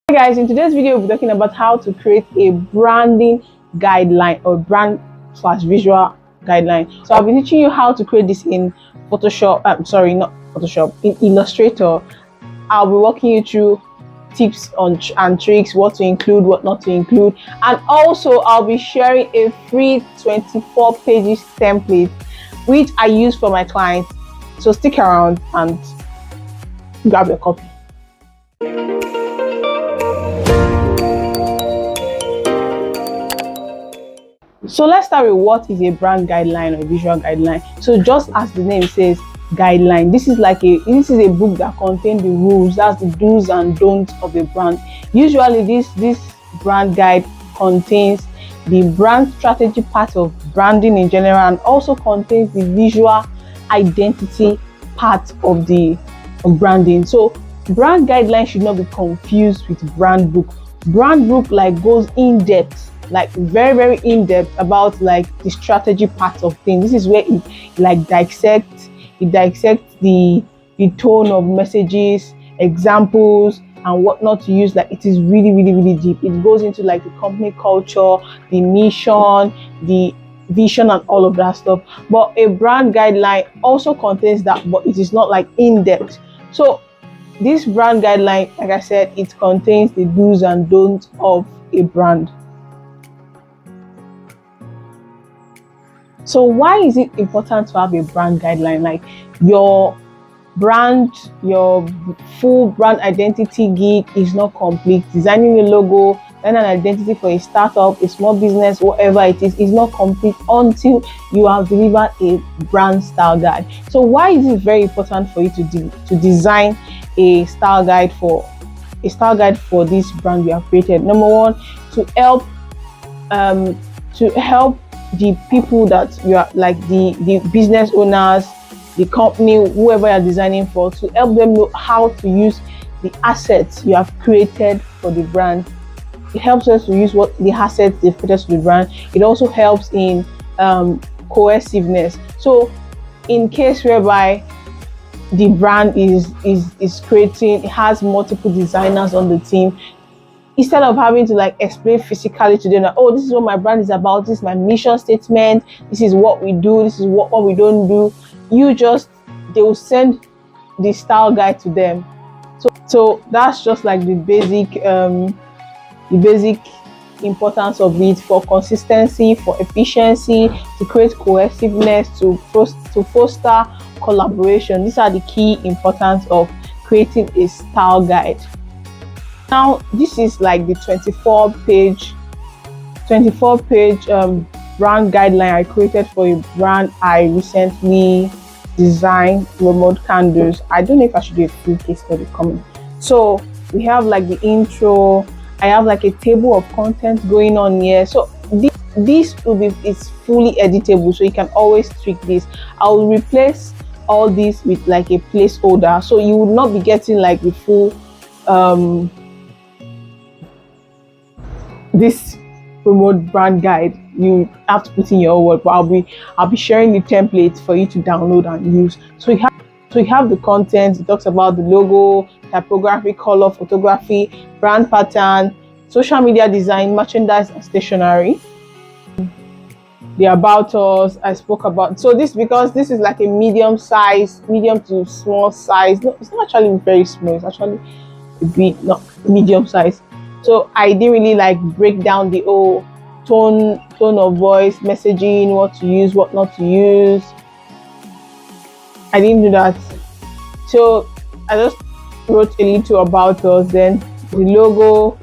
Hi guys, in today's video we'll be talking about how to create a branding guideline or brand slash visual guideline. So I'll be teaching you how to create this in Photoshop. Sorry, not Photoshop, in Illustrator. I'll be walking you through tips and tricks, what to include, what not to include, and also I'll be sharing a free 24 pages template which I use for my clients. So stick around and grab your copy. So let's start with what is a brand guideline or visual guideline. So just as the name says, guideline, this is a book that contains the rules, that's the do's and don'ts of a brand. Usually this brand guide contains the brand strategy part of branding in general, and also contains the visual identity part of branding. So brand guideline should not be confused with brand book. Brand book goes in depth, very in depth about the strategy part of things. This is where it dissects the tone of messages, examples, and what not to use. It is really deep. It goes into the company culture, the mission, the vision, and all of that stuff. But a brand guideline also contains that, but it is not in depth. So this brand guideline, like I said, it contains the do's and don'ts of a brand. So why is it important to have a brand guideline? Your brand, your full brand identity gig is not complete. Designing a logo and an identity for a startup, a small business, whatever it is not complete until you have delivered a brand style guide. So why is it very important for you to design a style guide for this brand you have created? Number one, to help the people that you are the business owners, the company, whoever you're designing for, to help them know how to use the assets you have created for the brand. It helps us to use what the assets they've created for the brand. It also helps in cohesiveness. So in case whereby the brand is creating, it has multiple designers on the team, instead of having to explain physically to them oh, this is what my brand is about, this is my mission statement, this is what we do, this is what we don't do, they will send the style guide to them. So that's just the basic importance of it, for consistency, for efficiency, to create cohesiveness, to foster collaboration. These are the key importance of creating a style guide. Now this is the 24 page brand guideline I created for a brand I recently designed, Remote Candles. I don't know if I should do a full case study coming. So we have the intro. I have a table of contents going on here. So this is fully editable, so you can always tweak this. I will replace all this with a placeholder, so you will not be getting the full this remote brand guide. You have to put in your own word, but I'll be sharing the template for you to download and use. So you have the content. It talks about the logo, typography, color, photography, brand pattern, social media design, merchandise, and stationery. The about us I spoke about. So because this is a medium to small size. No, it's not actually very small. It's actually a bit not medium size. So I didn't really break down the whole tone of voice, messaging, what to use, what not to use. I didn't do that. So I just wrote a little about us. Then the logo,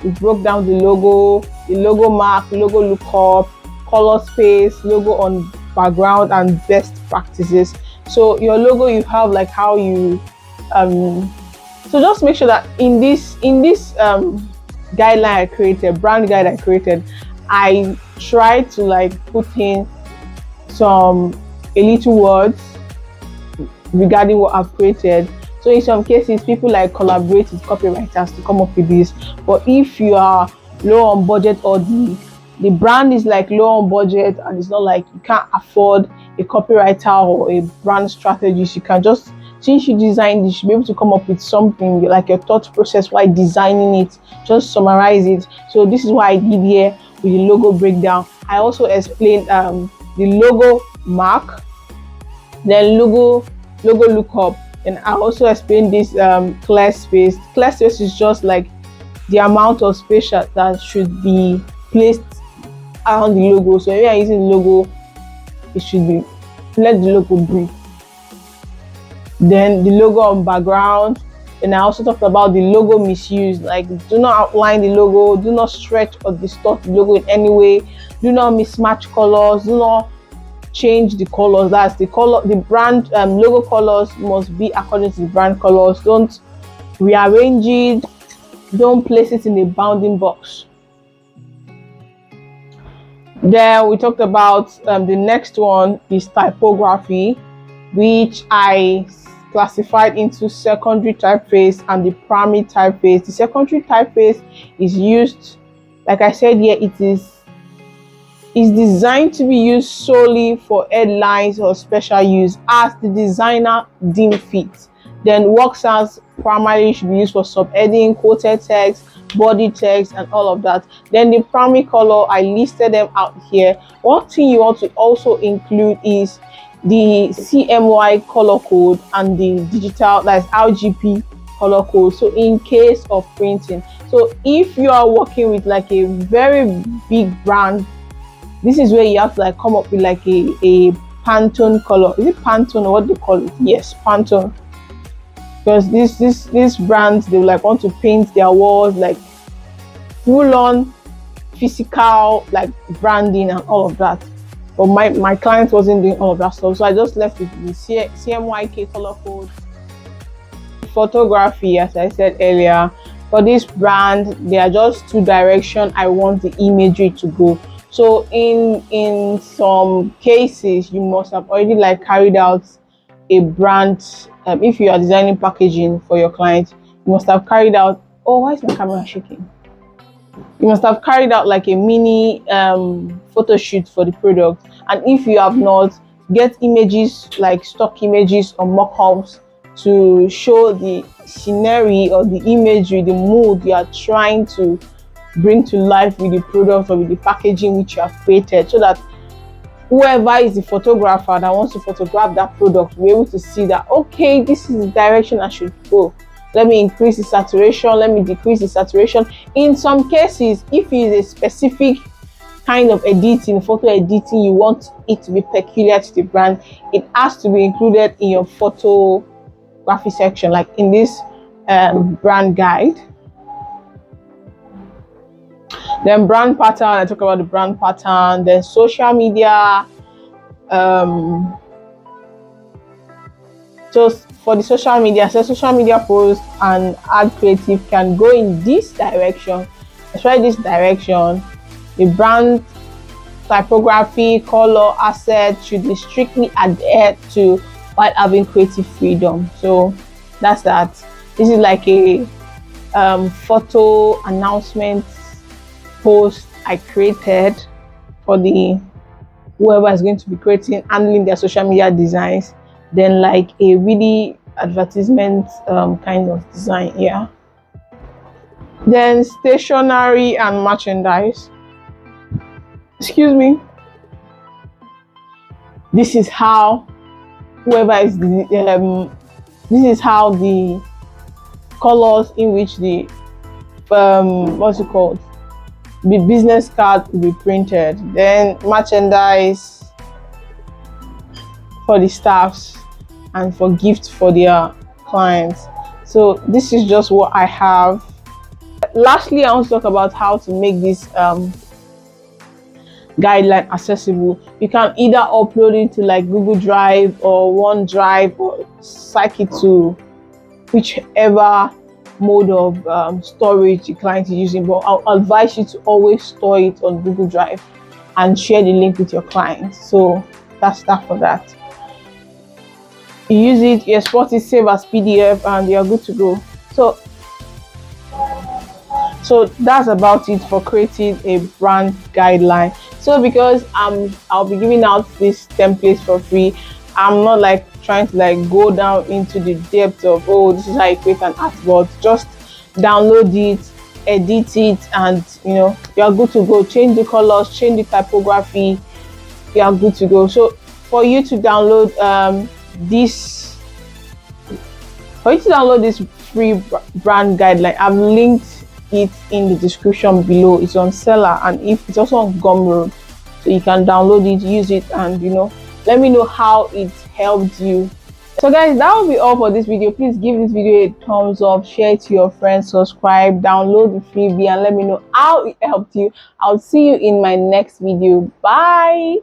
we broke down the logo mark, logo lookup, color space, logo on background, and best practices. So your logo, you have how you so just make sure that in this guideline I created, brand guide I created, I tried to put in a little words regarding what I've created. So in some cases, people collaborate with copywriters to come up with this. But if you are low on budget, or the brand is low on budget, and it's not you can't afford a copywriter or a brand strategist, you can just since you designed it, you should be able to come up with something like your thought process while designing it. Just summarize it. So this is what I did here with the logo breakdown. I also explained the logo mark, then logo lookup, and I also explained this clear space. Clear space is just like the amount of space that should be placed around the logo. So if you are using the logo, it should be, let the logo breathe. Then the logo on background. And I also talked about the logo misuse, like do not outline the logo, do not stretch or distort the logo in any way, do not mismatch colors, do not change the colors. That's the color, the brand logo colors must be according to the brand colors. Don't rearrange it, don't place it in a bounding box. Then we talked about the next one is typography, which I classified into secondary typeface and the primary typeface. The secondary typeface is used, like I said here, it is designed to be used solely for headlines or special use as the designer deems fit. Then works as primarily should be used for subheading, quoted text, body text, and all of that. Then the primary color, I listed them out here. One thing you want to also include is the CMY color code and the digital, that's RGB color code. So in case of printing, so if you are working with like a very big brand, this is where you have to like come up with like a Pantone color. Is it Pantone or what they call it? Yes, Pantone. Because these brands, they like want to paint their walls like full on physical like branding and all of that. But my client wasn't doing all of that stuff, so I just left with the CMYK color code. Photography, as I said earlier, for this brand, there are just two directions I want the imagery to go. So in some cases, you must have already like carried out a brand. If you are designing packaging for your client, you must have carried out. Oh, why is my camera shaking? You must have carried out like a mini photo shoot for the product, and if you have not, get images like stock images or mock-ups to show the scenery or the imagery, the mood you are trying to bring to life with the product or with the packaging which you have created, so that whoever is the photographer that wants to photograph that product will be able to see that, okay, this is the direction I should go. Let me increase the saturation, let me decrease the saturation. In some cases, if it is a specific kind of editing, photo editing, you want it to be peculiar to the brand, it has to be included in your photography section, like in this brand guide. Then brand pattern, I talk about the brand pattern. Then social media, just for the social media, so social media posts and ad creative can go in this direction. That's why this direction, the brand typography, color, asset should be strictly adhered to while having creative freedom. So that's that. This is like a photo announcement post I created for the whoever is going to be handling their social media designs. Then like a really advertisement kind of design here. Then stationery and merchandise. Excuse me. This is how whoever is this is how the colors in which the what's it called, the business card will be printed. Then merchandise for the staffs and for gifts for their clients. So this is just what I have. Lastly, I want to talk about how to make this guideline accessible. You can either upload it to like Google Drive or OneDrive or cite it to whichever mode of storage the client is using, but I'll advise you to always store it on Google Drive and share the link with your clients. So that's that for that. You use it, you export it, save as PDF, and you are good to go. So that's about it for creating a brand guideline. So because I'll be giving out these templates for free, I'm not like trying to like go down into the depth of, oh, this is how you create an artboard. Just download it, edit it, and you're good to go. Change the colors, change the typography, you are good to go. So for you to download this free brand guideline, I've linked it in the description below. It's on Seller, and if it's also on Gumroad, so you can download it, use it, and let me know how it helped you. So guys, that will be all for this video. Please give this video a thumbs up, share it to your friends, subscribe, download the freebie, and let me know how it helped you. I'll see you in my next video. Bye.